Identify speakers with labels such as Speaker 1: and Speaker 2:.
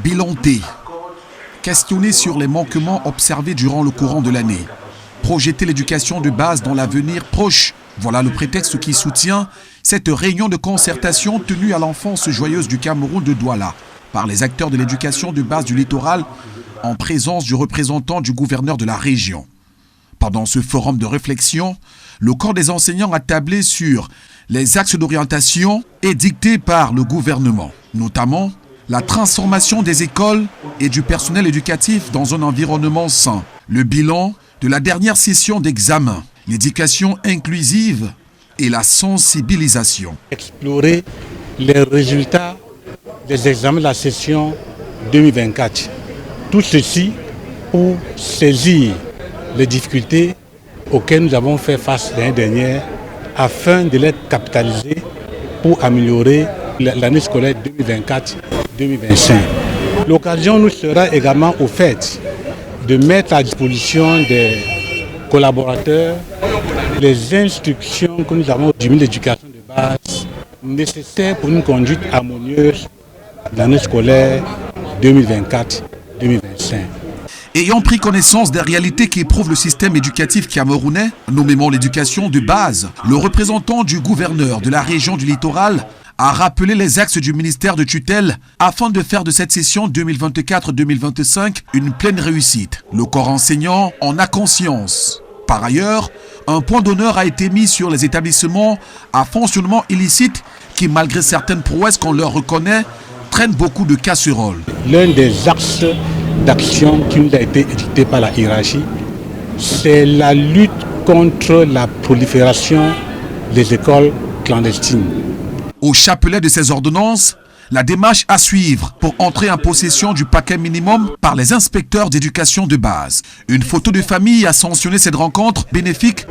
Speaker 1: Bilan T. Questionné sur les manquements observés durant le courant de l'année. Projeter l'éducation de base dans l'avenir proche. Voilà le prétexte qui soutient cette réunion de concertation tenue à l'enfance joyeuse du Cameroun de Douala par les acteurs de l'éducation de base du littoral en présence du représentant du gouverneur de la région. Pendant ce forum de réflexion, le corps des enseignants a tablé sur les axes d'orientation édictés par le gouvernement, notamment la transformation des écoles et du personnel éducatif dans un environnement sain, le bilan de la dernière session d'examen, l'éducation inclusive et la sensibilisation.
Speaker 2: Explorer les résultats des examens de la session 2024. Tout ceci pour saisir les difficultés auxquelles nous avons fait face l'année dernière afin de les capitaliser pour améliorer l'année scolaire 2024-2025. L'occasion nous sera également offerte de mettre à disposition des collaborateurs les instructions que nous avons du ministère de l'Éducation de base nécessaires pour une conduite harmonieuse de l'année scolaire 2024-2025.
Speaker 1: Ayant pris connaissance des réalités qui éprouvent le système éducatif camerounais, nommément l'éducation de base, le représentant du gouverneur de la région du littoral a rappelé les axes du ministère de tutelle afin de faire de cette session 2024-2025 une pleine réussite. Le corps enseignant en a conscience. Par ailleurs, un point d'honneur a été mis sur les établissements à fonctionnement illicite qui, malgré certaines prouesses qu'on leur reconnaît, traînent beaucoup de casseroles.
Speaker 2: L'un des axes d'action qui nous a été édicté par la hiérarchie, c'est la lutte contre la prolifération des écoles clandestines.
Speaker 1: Au chapelet de ces ordonnances, la démarche à suivre pour entrer en possession du paquet minimum par les inspecteurs d'éducation de base. Une photo de famille a sanctionné cette rencontre bénéfique